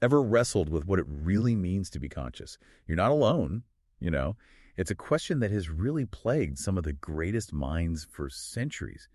Ever wrestled with what it really means to be conscious? You're not alone, you know. It's a question that has really plagued some of the greatest minds for centuries.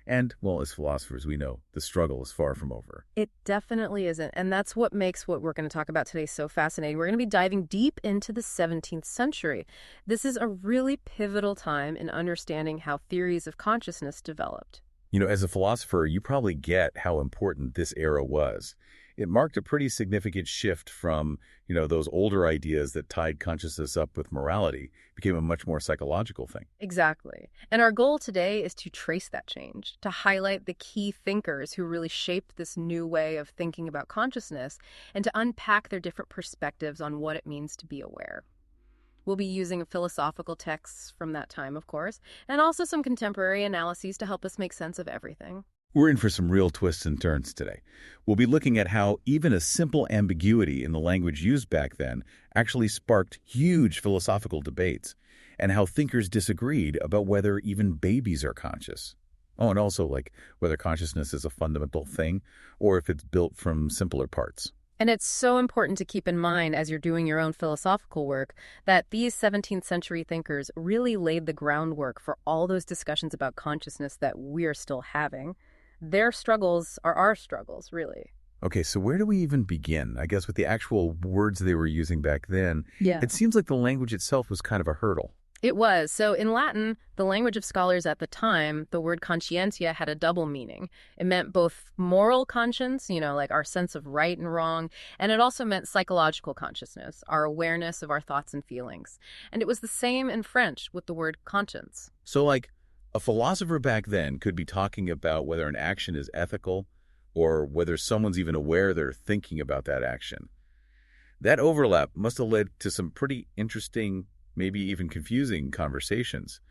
And, well, as philosophers, we know the struggle is far from over. It definitely isn't. And that's what makes what we're going to talk about today so fascinating. We're going to be diving deep into the 17th century. This is a really pivotal time in understanding how theories of consciousness developed. As a philosopher, you probably get how important this era was. It marked a pretty significant shift from, those older ideas that tied consciousness up with morality, became a much more psychological thing. Exactly. And our goal today is to trace that change, to highlight the key thinkers who really shaped this new way of thinking about consciousness, and to unpack their different perspectives on what it means to be aware. We'll be using philosophical texts from that time, of course, and also some contemporary analyses to help us make sense of everything. We're in for some real twists and turns today. We'll be looking at how even a simple ambiguity in the language used back then actually sparked huge philosophical debates, and how thinkers disagreed about whether even babies are conscious. Oh, and also, whether consciousness is a fundamental thing or if it's built from simpler parts. And it's so important to keep in mind as you're doing your own philosophical work that these 17th century thinkers really laid the groundwork for all those discussions about consciousness that we're still having. Their struggles are our struggles, really. Okay, so where do we even begin? I guess with the actual words they were using back then, Yeah. it seems like the language itself was kind of a hurdle. It was. So in Latin, the language of scholars at the time, the word conscientia had a double meaning. It meant both moral conscience, like our sense of right and wrong, and it also meant psychological consciousness, our awareness of our thoughts and feelings. And it was the same in French with the word conscience. So, a philosopher back then could be talking about whether an action is ethical or whether someone's even aware they're thinking about that action. That overlap must have led to some pretty interesting, maybe even confusing conversations,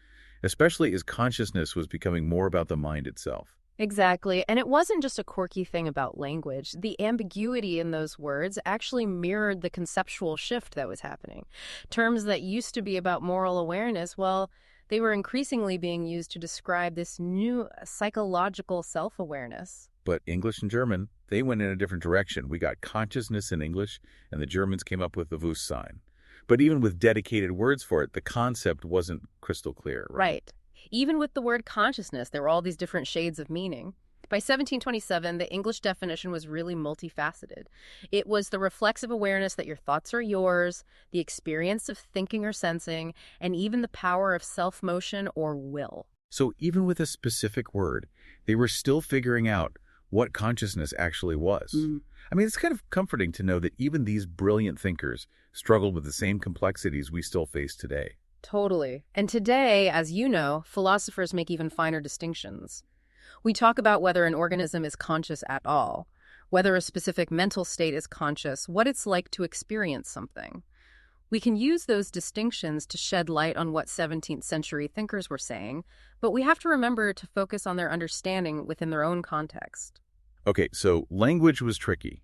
especially as consciousness was becoming more about the mind itself. Exactly. And it wasn't just a quirky thing about language. The ambiguity in those words actually mirrored the conceptual shift that was happening. Terms that used to be about moral awareness, well, they were increasingly being used to describe this new psychological self-awareness. But English and German, they went in a different direction. We got consciousness in English, and the Germans came up with the Bewusstsein. But even with dedicated words for it, the concept wasn't crystal clear. Right. Even with the word consciousness, there were all these different shades of meaning. By 1727, the English definition was really multifaceted. It was the reflexive awareness that your thoughts are yours, the experience of thinking or sensing, and even the power of self-motion or will. So even with a specific word, they were still figuring out what consciousness actually was. I mean, it's kind of comforting to know that even these brilliant thinkers struggled with the same complexities we still face today. Totally. And today, as you know, philosophers make even finer distinctions. We talk about whether an organism is conscious at all, whether a specific mental state is conscious, what it's like to experience something. We can use those distinctions to shed light on what 17th century thinkers were saying, but we have to remember to focus on their understanding within their own context. Okay, so language was tricky.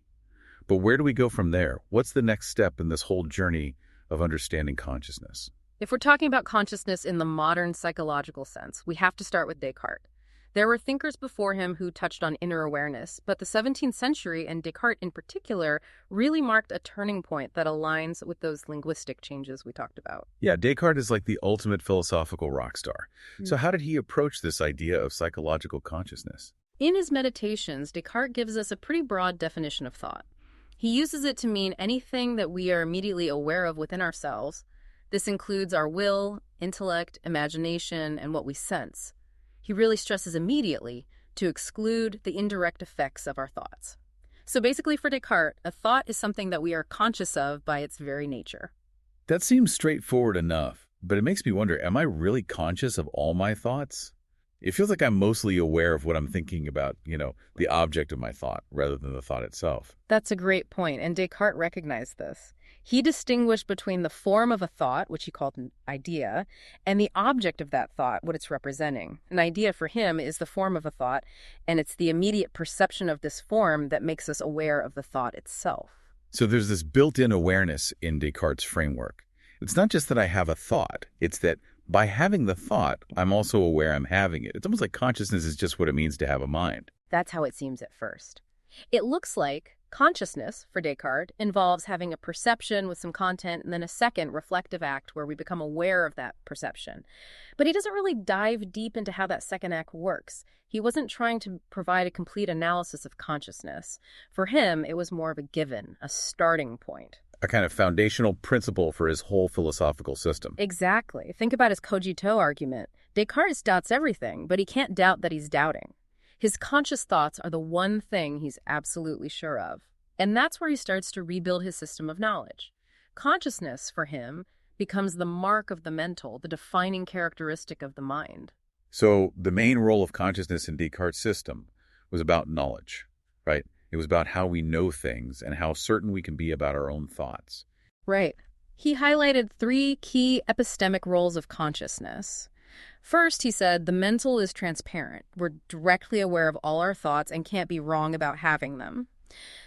But where do we go from there? What's the next step in this whole journey of understanding consciousness? If we're talking about consciousness in the modern psychological sense, we have to start with Descartes. There were thinkers before him who touched on inner awareness, but the 17th century, and Descartes in particular, really marked a turning point that aligns with those linguistic changes we talked about. Yeah, Descartes is like the ultimate philosophical rock star. So how did he approach this idea of psychological consciousness? In his Meditations, Descartes gives us a pretty broad definition of thought. He uses it to mean anything that we are immediately aware of within ourselves. This includes our will, intellect, imagination, and what we sense. He really stresses immediately to exclude the indirect effects of our thoughts. So basically for Descartes, a thought is something that we are conscious of by its very nature. That seems straightforward enough, but it makes me wonder, am I really conscious of all my thoughts? It feels like I'm mostly aware of what I'm thinking about, the object of my thought, rather than the thought itself. That's a great point, and Descartes recognized this. He distinguished between the form of a thought, which he called an idea, and the object of that thought, what it's representing. An idea for him is the form of a thought, and it's the immediate perception of this form that makes us aware of the thought itself. So there's this built-in awareness in Descartes' framework. It's not just that I have a thought, it's that by having the thought, I'm also aware I'm having it. It's almost like consciousness is just what it means to have a mind. That's how it seems at first. It looks like Consciousness, for Descartes, involves having a perception with some content and then a second reflective act where we become aware of that perception. But he doesn't really dive deep into how that second act works. He wasn't trying to provide a complete analysis of consciousness. For him, it was more of a given, a starting point. A kind of foundational principle for his whole philosophical system. Exactly. Think about his cogito argument. Descartes doubts everything, but he can't doubt that he's doubting. His conscious thoughts are the one thing he's absolutely sure of. And that's where he starts to rebuild his system of knowledge. Consciousness, for him, becomes the mark of the mental, the defining characteristic of the mind. So the main role of consciousness in Descartes' system was about knowledge, right? It was about how we know things and how certain we can be about our own thoughts. Right. He highlighted 3 key epistemic roles of consciousness. First, he said, the mental is transparent. We're directly aware of all our thoughts and can't be wrong about having them.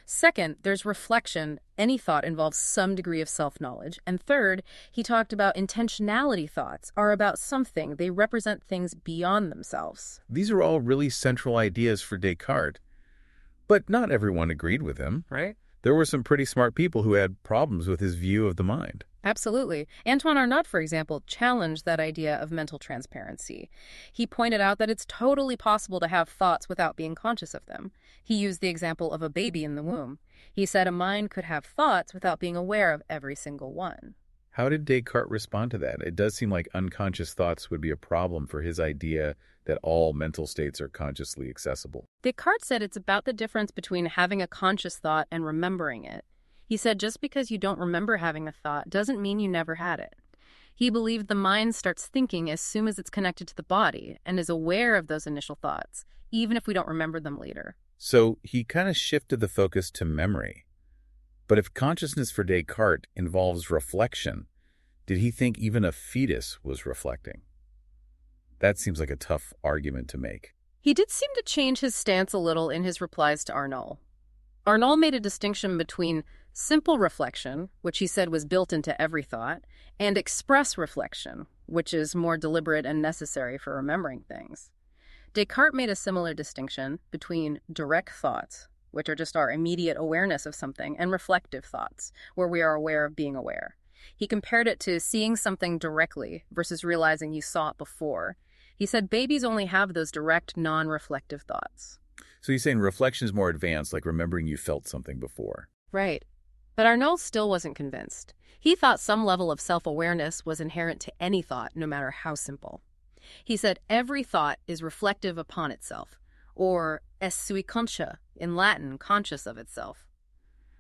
Second, there's reflection. Any thought involves some degree of self-knowledge. And third, he talked about intentionality thoughts are about something. They represent things beyond themselves. These are all really central ideas for Descartes. But not everyone agreed with him, right? There were some pretty smart people who had problems with his view of the mind. Absolutely. Antoine Arnaud, for example, challenged that idea of mental transparency. He pointed out that it's totally possible to have thoughts without being conscious of them. He used the example of a baby in the womb. He said a mind could have thoughts without being aware of every single one. How did Descartes respond to that? It does seem like unconscious thoughts would be a problem for his idea that all mental states are consciously accessible. Descartes said it's about the difference between having a conscious thought and remembering it. He said just because you don't remember having a thought doesn't mean you never had it. He believed the mind starts thinking as soon as it's connected to the body and is aware of those initial thoughts, even if we don't remember them later. So he kind of shifted the focus to memory. But if consciousness for Descartes involves reflection, did he think even a fetus was reflecting? That seems like a tough argument to make. He did seem to change his stance a little in his replies to Arnaud. Arnaud made a distinction between simple reflection, which he said was built into every thought, and express reflection, which is more deliberate and necessary for remembering things. Descartes made a similar distinction between direct thoughts, which are just our immediate awareness of something, and reflective thoughts, where we are aware of being aware. He compared it to seeing something directly versus realizing you saw it before. He said babies only have those direct, non-reflective thoughts. So he's saying reflection is more advanced, like remembering you felt something before. Right. But Arnaud still wasn't convinced. He thought some level of self-awareness was inherent to any thought, no matter how simple. He said every thought is reflective upon itself, or es sui conscia, in Latin, conscious of itself.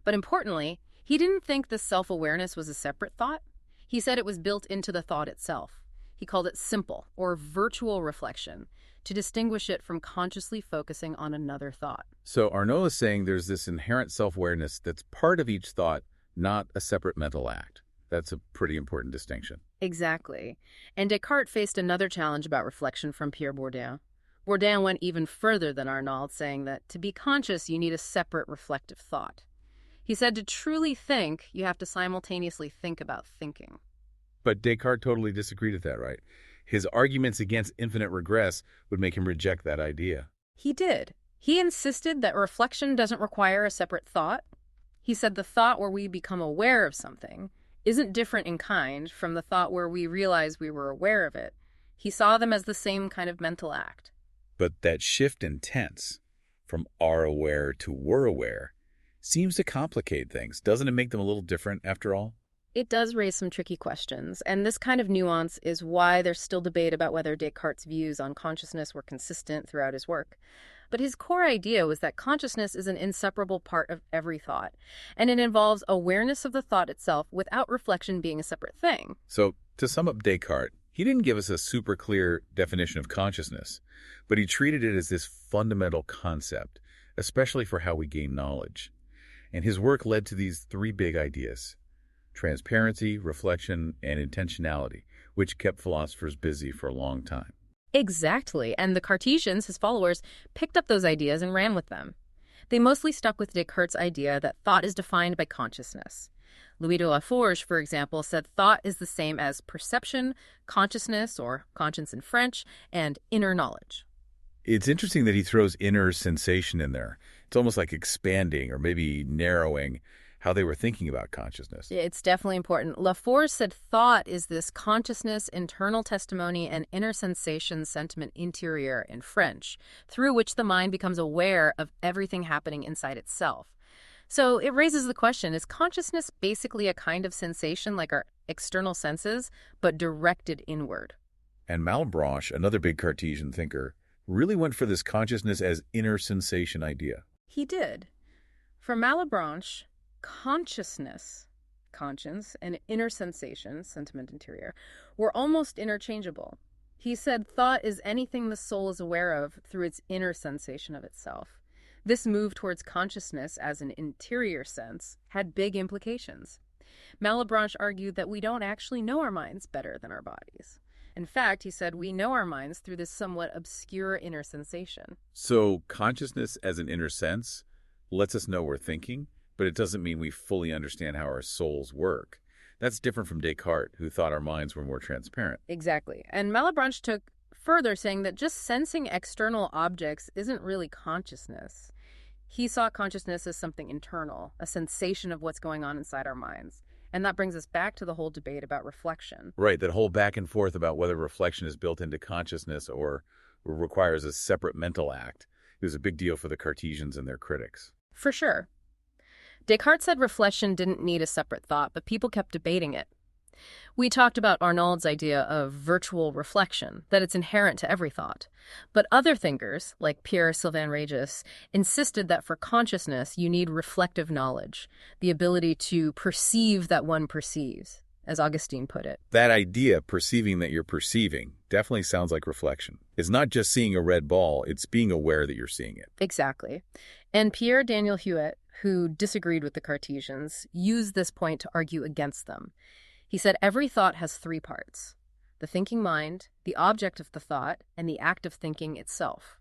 But importantly, he didn't think this self-awareness was a separate thought. He said it was built into the thought itself. He called it simple, or virtual reflection, to distinguish it from consciously focusing on another thought. So Arnaud is saying there's this inherent self-awareness that's part of each thought, not a separate mental act. That's a pretty important distinction. Exactly. And Descartes faced another challenge about reflection from Pierre Bourdieu. Bourdieu went even further than Arnaud, saying that to be conscious, you need a separate reflective thought. He said to truly think, you have to simultaneously think about thinking. But Descartes totally disagreed with that, right? His arguments against infinite regress would make him reject that idea. He did. He insisted that reflection doesn't require a separate thought. He said the thought where we become aware of something isn't different in kind from the thought where we realize we were aware of it. He saw them as the same kind of mental act. But that shift in tense, from are aware to were aware, seems to complicate things. Doesn't it make them a little different after all? It does raise some tricky questions, and this kind of nuance is why there's still debate about whether Descartes' views on consciousness were consistent throughout his work. But his core idea was that consciousness is an inseparable part of every thought, and it involves awareness of the thought itself without reflection being a separate thing. So, to sum up Descartes, he didn't give us a super clear definition of consciousness, but he treated it as this fundamental concept, especially for how we gain knowledge. And his work led to these 3 big ideas: transparency, reflection, and intentionality, which kept philosophers busy for a long time. Exactly, and the Cartesians, his followers, picked up those ideas and ran with them. They mostly stuck with Descartes' idea that thought is defined by consciousness. Louis de Laforge, for example, said thought is the same as perception, consciousness, or conscience in French, and inner knowledge. It's interesting that he throws inner sensation in there. It's almost like expanding or maybe narrowing how they were thinking about consciousness. It's definitely important. Laforge said thought is this consciousness, internal testimony, and inner sensation, sentiment interieur in French, through which the mind becomes aware of everything happening inside itself. So it raises the question, is consciousness basically a kind of sensation like our external senses, but directed inward? And Malebranche, another big Cartesian thinker, really went for this consciousness as inner sensation idea. He did. For Malebranche, consciousness, conscience, and inner sensation, sentiment interior, were almost interchangeable. He said thought is anything the soul is aware of through its inner sensation of itself. This move towards consciousness as an interior sense had big implications. Malebranche argued that we don't actually know our minds better than our bodies. In fact, he said we know our minds through this somewhat obscure inner sensation. So consciousness as an inner sense lets us know we're thinking, but it doesn't mean we fully understand how our souls work. That's different from Descartes, who thought our minds were more transparent. Exactly. And Malebranche took further, saying that just sensing external objects isn't really consciousness. He saw consciousness as something internal, a sensation of what's going on inside our minds. And that brings us back to the whole debate about reflection. Right, that whole back and forth about whether reflection is built into consciousness or requires a separate mental act. It was a big deal for the Cartesians and their critics. For sure. Descartes said reflection didn't need a separate thought, but people kept debating it. We talked about Arnaud's idea of virtual reflection, that it's inherent to every thought. But other thinkers, like Pierre-Sylvain Régis, insisted that for consciousness, you need reflective knowledge, the ability to perceive that one perceives, as Augustine put it. That idea, perceiving that you're perceiving, definitely sounds like reflection. It's not just seeing a red ball, it's being aware that you're seeing it. Exactly. And Pierre Daniel Huet, who disagreed with the Cartesians, used this point to argue against them. He said every thought has three parts: the thinking mind, the object of the thought, and the act of thinking itself.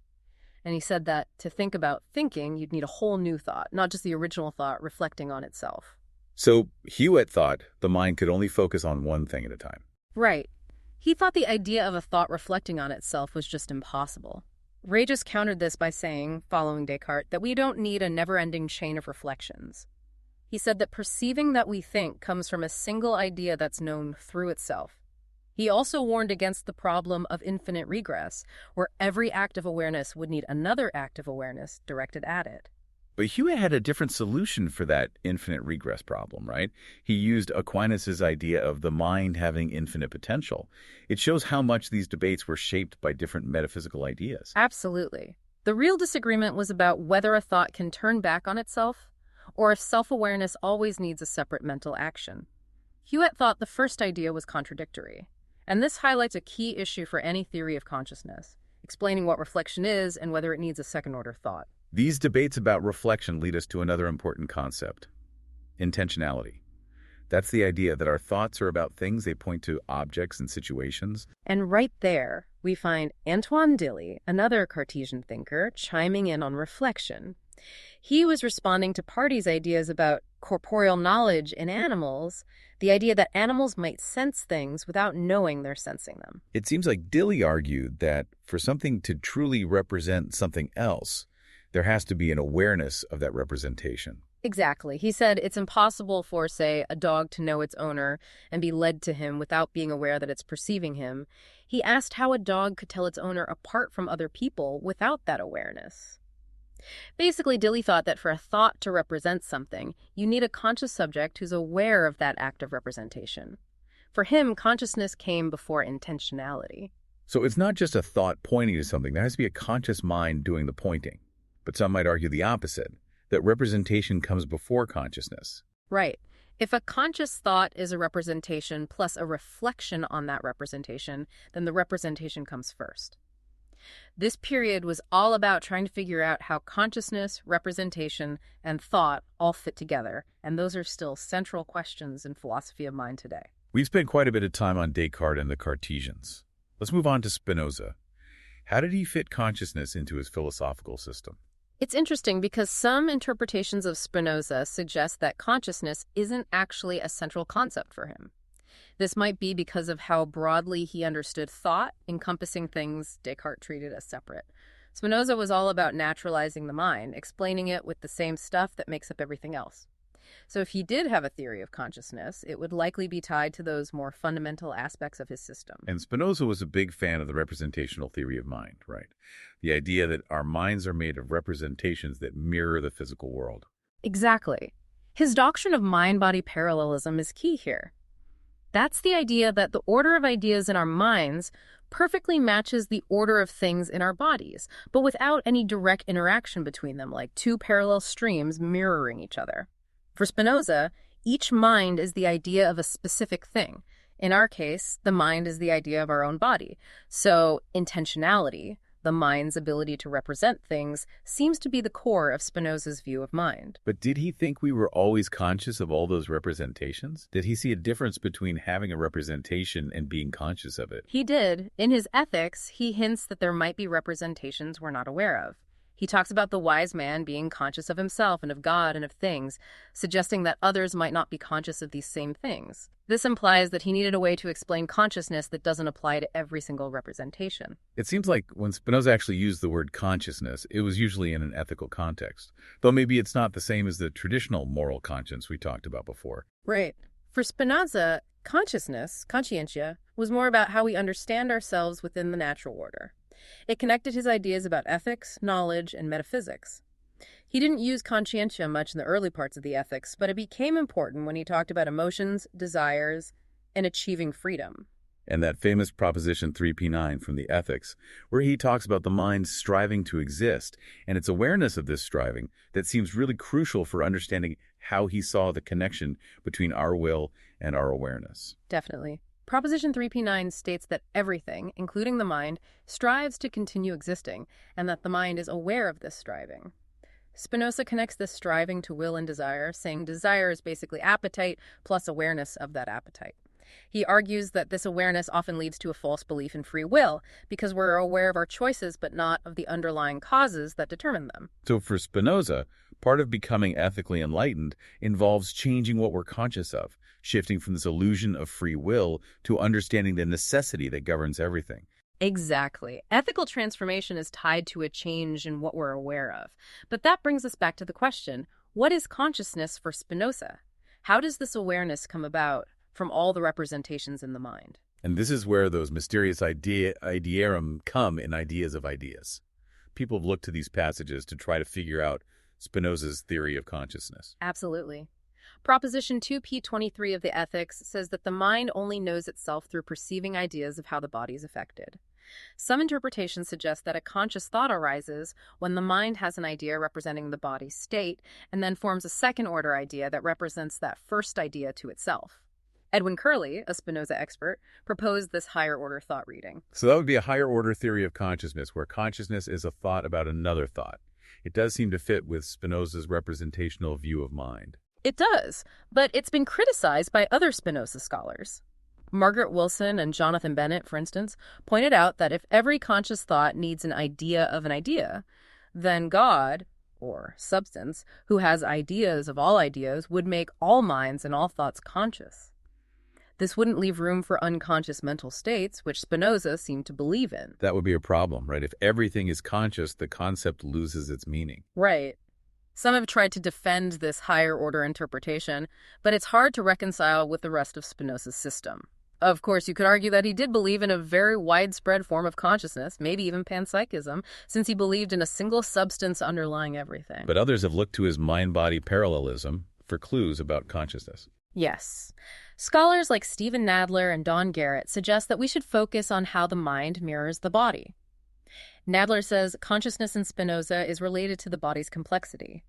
And he said that to think about thinking, you'd need a whole new thought, not just the original thought reflecting on itself. So Hewitt thought the mind could only focus on one thing at a time. Right. He thought the idea of a thought reflecting on itself was just impossible. Régis countered this by saying, following Descartes, that we don't need a never-ending chain of reflections. He said that perceiving that we think comes from a single idea that's known through itself. He also warned against the problem of infinite regress, where every act of awareness would need another act of awareness directed at it. But Hewitt had a different solution for that infinite regress problem, right? He used Aquinas' idea of the mind having infinite potential. It shows how much these debates were shaped by different metaphysical ideas. Absolutely. The real disagreement was about whether a thought can turn back on itself, or if self-awareness always needs a separate mental action. Hewitt thought the first idea was contradictory, and this highlights a key issue for any theory of consciousness, explaining what reflection is and whether it needs a second-order thought. These debates about reflection lead us to another important concept: intentionality. That's the idea that our thoughts are about things, they point to objects and situations. And right there, we find Antoine Dilly, another Cartesian thinker, chiming in on reflection. He was responding to Pardy's ideas about corporeal knowledge in animals, the idea that animals might sense things without knowing they're sensing them. It seems like Dilly argued that for something to truly represent something else, there has to be an awareness of that representation. Exactly. He said it's impossible for, say, a dog to know its owner and be led to him without being aware that it's perceiving him. He asked how a dog could tell its owner apart from other people without that awareness. Basically, Dilly thought that for a thought to represent something, you need a conscious subject who's aware of that act of representation. For him, consciousness came before intentionality. So it's not just a thought pointing to something. There has to be a conscious mind doing the pointing. But some might argue the opposite, that representation comes before consciousness. Right. If a conscious thought is a representation plus a reflection on that representation, then the representation comes first. This period was all about trying to figure out how consciousness, representation, and thought all fit together, and those are still central questions in philosophy of mind today. We've spent quite a bit of time on Descartes and the Cartesians. Let's move on to Spinoza. How did he fit consciousness into his philosophical system? It's interesting because some interpretations of Spinoza suggest that consciousness isn't actually a central concept for him. This might be because of how broadly he understood thought, encompassing things Descartes treated as separate. Spinoza was all about naturalizing the mind, explaining it with the same stuff that makes up everything else. So if he did have a theory of consciousness, it would likely be tied to those more fundamental aspects of his system. And Spinoza was a big fan of the representational theory of mind, right? The idea that our minds are made of representations that mirror the physical world. Exactly. His doctrine of mind-body parallelism is key here. That's the idea that the order of ideas in our minds perfectly matches the order of things in our bodies, but without any direct interaction between them, like two parallel streams mirroring each other. For Spinoza, each mind is the idea of a specific thing. In our case, the mind is the idea of our own body. So intentionality, the mind's ability to represent things, seems to be the core of Spinoza's view of mind. But did he think we were always conscious of all those representations? Did he see a difference between having a representation and being conscious of it? He did. In his Ethics, he hints that there might be representations we're not aware of. He talks about the wise man being conscious of himself and of God and of things, suggesting that others might not be conscious of these same things. This implies that he needed a way to explain consciousness that doesn't apply to every single representation. It seems like when Spinoza actually used the word consciousness, it was usually in an ethical context, though maybe it's not the same as the traditional moral conscience we talked about before. Right. For Spinoza, consciousness, conscientia, was more about how we understand ourselves within the natural order. It connected his ideas about ethics, knowledge, and metaphysics. He didn't use conscientia much in the early parts of the Ethics, but it became important when he talked about emotions, desires, and achieving freedom. And that famous proposition 3p9 from the Ethics, where he talks about the mind striving to exist, and its awareness of this striving that seems really crucial for understanding how he saw the connection between our will and our awareness. Definitely. Proposition 3p9 states that everything, including the mind, strives to continue existing, and that the mind is aware of this striving. Spinoza connects this striving to will and desire, saying desire is basically appetite plus awareness of that appetite. He argues that this awareness often leads to a false belief in free will, because we're aware of our choices but not of the underlying causes that determine them. So for Spinoza, part of becoming ethically enlightened involves changing what we're conscious of, shifting from this illusion of free will to understanding the necessity that governs everything. Exactly. Ethical transformation is tied to a change in what we're aware of. But that brings us back to the question, what is consciousness for Spinoza? How does this awareness come about from all the representations in the mind? And this is where those mysterious idearum come in ideas of ideas. People have looked to these passages to try to figure out Spinoza's theory of consciousness. Absolutely. Proposition 2p23 of the Ethics says that the mind only knows itself through perceiving ideas of how the body is affected. Some interpretations suggest that a conscious thought arises when the mind has an idea representing the body's state and then forms a second-order idea that represents that first idea to itself. Edwin Curley, a Spinoza expert, proposed this higher-order thought reading. So that would be a higher-order theory of consciousness, where consciousness is a thought about another thought. It does seem to fit with Spinoza's representational view of mind. It does, but it's been criticized by other Spinoza scholars. Margaret Wilson and Jonathan Bennett, for instance, pointed out that if every conscious thought needs an idea of an idea, then God, or substance, who has ideas of all ideas, would make all minds and all thoughts conscious. This wouldn't leave room for unconscious mental states, which Spinoza seemed to believe in. That would be a problem, right? If everything is conscious, the concept loses its meaning. Right. Some have tried to defend this higher-order interpretation, but it's hard to reconcile with the rest of Spinoza's system. Of course, you could argue that he did believe in a very widespread form of consciousness, maybe even panpsychism, since he believed in a single substance underlying everything. But others have looked to his mind-body parallelism for clues about consciousness. Yes. Scholars like Stephen Nadler and Don Garrett suggest that we should focus on how the mind mirrors the body. Nadler says consciousness in Spinoza is related to the body's complexity.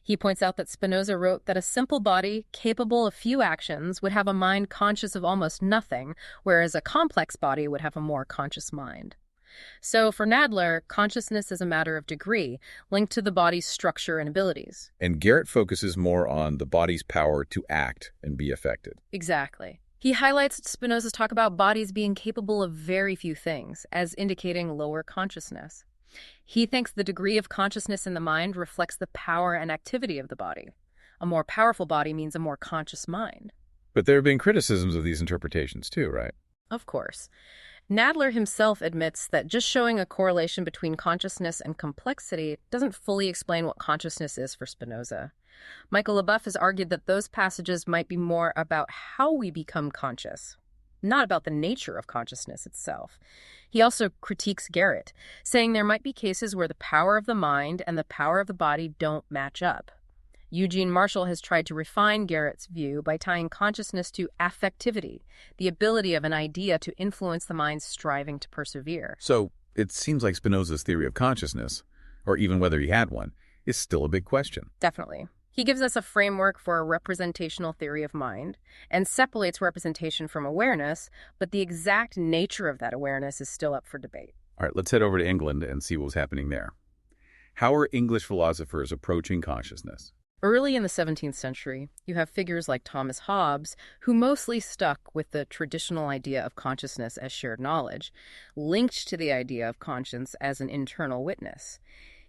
He points out that Spinoza wrote that a simple body capable of few actions would have a mind conscious of almost nothing, whereas a complex body would have a more conscious mind. So for Nadler, consciousness is a matter of degree, linked to the body's structure and abilities. And Garrett focuses more on the body's power to act and be affected. Exactly. He highlights Spinoza's talk about bodies being capable of very few things, as indicating lower consciousness. He thinks the degree of consciousness in the mind reflects the power and activity of the body. A more powerful body means a more conscious mind. But there have been criticisms of these interpretations too, right? Of course. Nadler himself admits that just showing a correlation between consciousness and complexity doesn't fully explain what consciousness is for Spinoza. Michael LaBeouf has argued that those passages might be more about how we become conscious, not about the nature of consciousness itself. He also critiques Garrett, saying there might be cases where the power of the mind and the power of the body don't match up. Eugene Marshall has tried to refine Garrett's view by tying consciousness to affectivity, the ability of an idea to influence the mind's striving to persevere. So it seems like Spinoza's theory of consciousness, or even whether he had one, is still a big question. Definitely. He gives us a framework for a representational theory of mind and separates representation from awareness, but the exact nature of that awareness is still up for debate. All right, let's head over to England and see what was happening there. How are English philosophers approaching consciousness? Early in the 17th century, you have figures like Thomas Hobbes, who mostly stuck with the traditional idea of consciousness as shared knowledge, linked to the idea of conscience as an internal witness.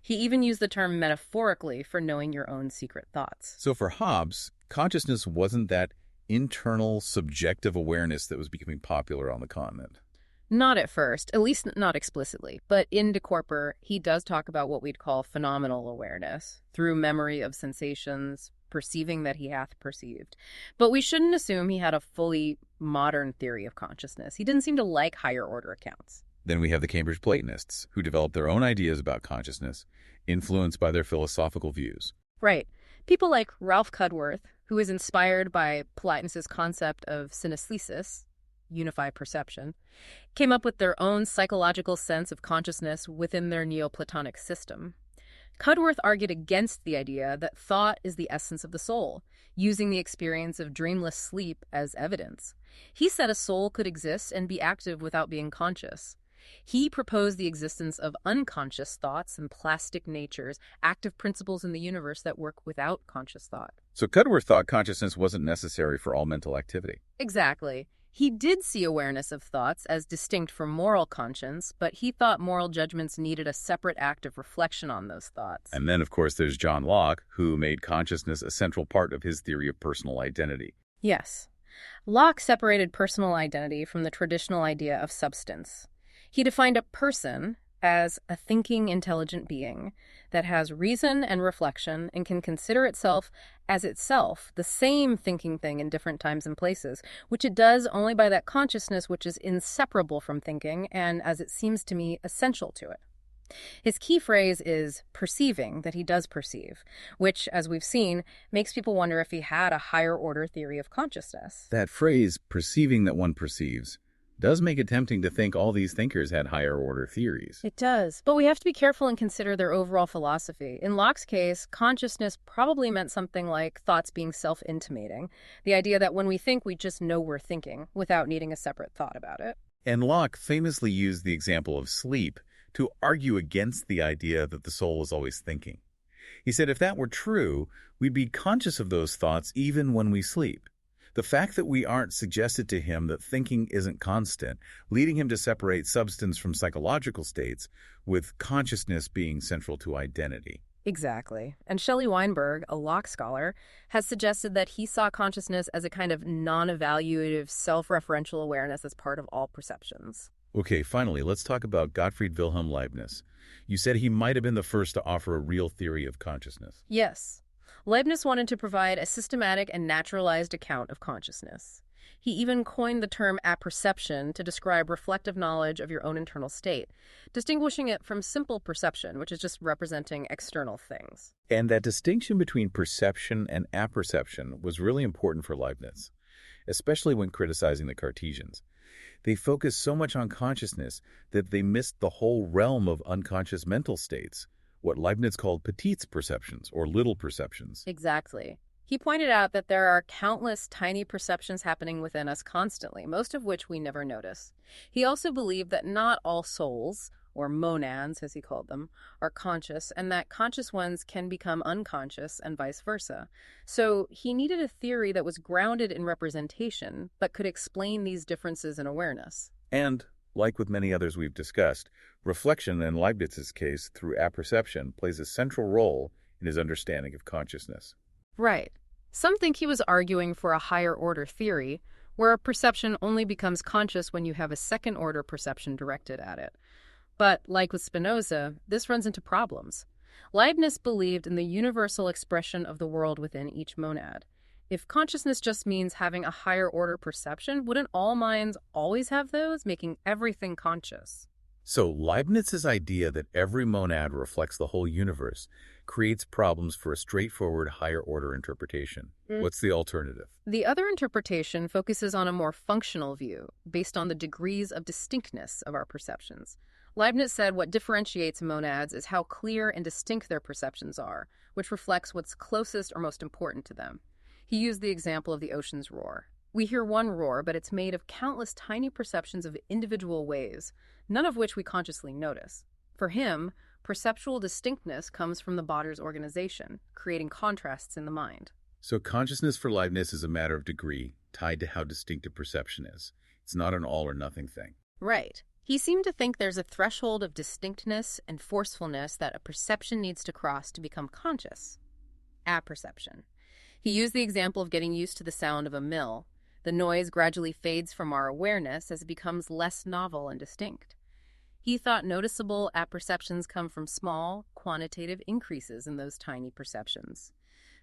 He even used the term metaphorically for knowing your own secret thoughts. So for Hobbes, consciousness wasn't that internal, subjective awareness that was becoming popular on the continent. Not at first, at least not explicitly, but in De Corpore, he does talk about what we'd call phenomenal awareness, through memory of sensations, perceiving that he hath perceived. But we shouldn't assume he had a fully modern theory of consciousness. He didn't seem to like higher order accounts. Then we have the Cambridge Platonists, who developed their own ideas about consciousness, influenced by their philosophical views. Right. People like Ralph Cudworth, who is inspired by Plotinus's concept of synesthesis, unified perception, came up with their own psychological sense of consciousness within their Neoplatonic system. Cudworth argued against the idea that thought is the essence of the soul, using the experience of dreamless sleep as evidence. He said a soul could exist and be active without being conscious. He proposed the existence of unconscious thoughts and plastic natures, active principles in the universe that work without conscious thought. So Cudworth thought consciousness wasn't necessary for all mental activity. Exactly. He did see awareness of thoughts as distinct from moral conscience, but he thought moral judgments needed a separate act of reflection on those thoughts. And then, of course, there's John Locke, who made consciousness a central part of his theory of personal identity. Yes. Locke separated personal identity from the traditional idea of substance. He defined a person as a thinking, intelligent being that has reason and reflection and can consider itself as itself the same thinking thing in different times and places, which it does only by that consciousness which is inseparable from thinking and, as it seems to me, essential to it. His key phrase is perceiving, that he does perceive, which, as we've seen, makes people wonder if he had a higher order theory of consciousness. That phrase, perceiving that one perceives, does make it tempting to think all these thinkers had higher order theories. It does, but we have to be careful and consider their overall philosophy. In Locke's case, consciousness probably meant something like thoughts being self-intimating, the idea that when we think, we just know we're thinking without needing a separate thought about it. And Locke famously used the example of sleep to argue against the idea that the soul is always thinking. He said if that were true, we'd be conscious of those thoughts even when we sleep. The fact that we aren't suggested to him that thinking isn't constant, leading him to separate substance from psychological states, with consciousness being central to identity. Exactly. And Shelley Weinberg, a Locke scholar, has suggested that he saw consciousness as a kind of non-evaluative, self-referential awareness as part of all perceptions. Okay, finally, let's talk about Gottfried Wilhelm Leibniz. You said he might have been the first to offer a real theory of consciousness. Yes. Leibniz wanted to provide a systematic and naturalized account of consciousness. He even coined the term apperception to describe reflective knowledge of your own internal state, distinguishing it from simple perception, which is just representing external things. And that distinction between perception and apperception was really important for Leibniz, especially when criticizing the Cartesians. They focused so much on consciousness that they missed the whole realm of unconscious mental states, what Leibniz called petites perceptions, or little perceptions. Exactly. He pointed out that there are countless tiny perceptions happening within us constantly, most of which we never notice. He also believed that not all souls, or monads as he called them, are conscious, and that conscious ones can become unconscious and vice versa. So he needed a theory that was grounded in representation, but could explain these differences in awareness. And, like with many others we've discussed, reflection in Leibniz's case through apperception plays a central role in his understanding of consciousness. Right. Some think he was arguing for a higher order theory, where a perception only becomes conscious when you have a second-order perception directed at it. But, like with Spinoza, this runs into problems. Leibniz believed in the universal expression of the world within each monad. If consciousness just means having a higher-order perception, wouldn't all minds always have those, making everything conscious? So Leibniz's idea that every monad reflects the whole universe creates problems for a straightforward higher-order interpretation. What's the alternative? The other interpretation focuses on a more functional view, based on the degrees of distinctness of our perceptions. Leibniz said what differentiates monads is how clear and distinct their perceptions are, which reflects what's closest or most important to them. He used the example of the ocean's roar. We hear one roar, but it's made of countless tiny perceptions of individual waves, none of which we consciously notice. For him, perceptual distinctness comes from the body's organization, creating contrasts in the mind. So consciousness for Leibniz is a matter of degree, tied to how distinct a perception is. It's not an all-or-nothing thing. Right. He seemed to think there's a threshold of distinctness and forcefulness that a perception needs to cross to become conscious. Apperception. He used the example of getting used to the sound of a mill. The noise gradually fades from our awareness as it becomes less novel and distinct. He thought noticeable apperceptions come from small, quantitative increases in those tiny perceptions.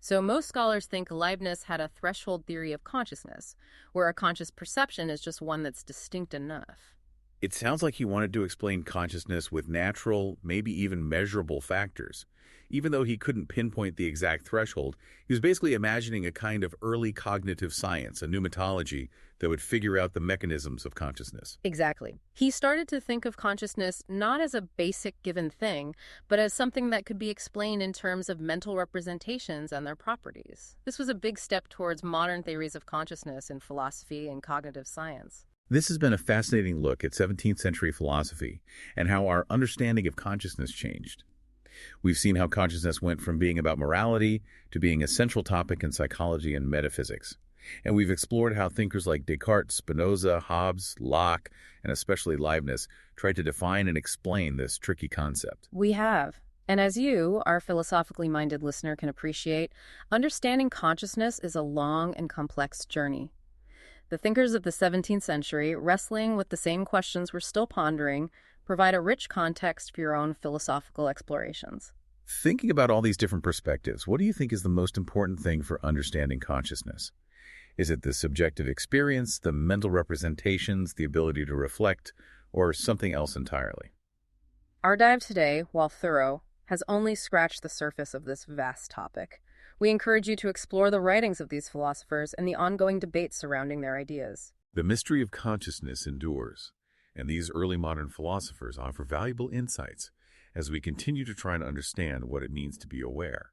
So most scholars think Leibniz had a threshold theory of consciousness, where a conscious perception is just one that's distinct enough. It sounds like he wanted to explain consciousness with natural, maybe even measurable factors. Even though he couldn't pinpoint the exact threshold, he was basically imagining a kind of early cognitive science, a pneumatology, that would figure out the mechanisms of consciousness. Exactly. He started to think of consciousness not as a basic given thing, but as something that could be explained in terms of mental representations and their properties. This was a big step towards modern theories of consciousness in philosophy and cognitive science. This has been a fascinating look at 17th-century philosophy and how our understanding of consciousness changed. We've seen how consciousness went from being about morality to being a central topic in psychology and metaphysics. And we've explored how thinkers like Descartes, Spinoza, Hobbes, Locke, and especially Leibniz tried to define and explain this tricky concept. We have. And as you, our philosophically minded listener, can appreciate, understanding consciousness is a long and complex journey. The thinkers of the 17th century, wrestling with the same questions we're still pondering, provide a rich context for your own philosophical explorations. Thinking about all these different perspectives, what do you think is the most important thing for understanding consciousness? Is it the subjective experience, the mental representations, the ability to reflect, or something else entirely? Our dive today, while thorough, has only scratched the surface of this vast topic. We encourage you to explore the writings of these philosophers and the ongoing debates surrounding their ideas. The mystery of consciousness endures, and these early modern philosophers offer valuable insights as we continue to try and understand what it means to be aware.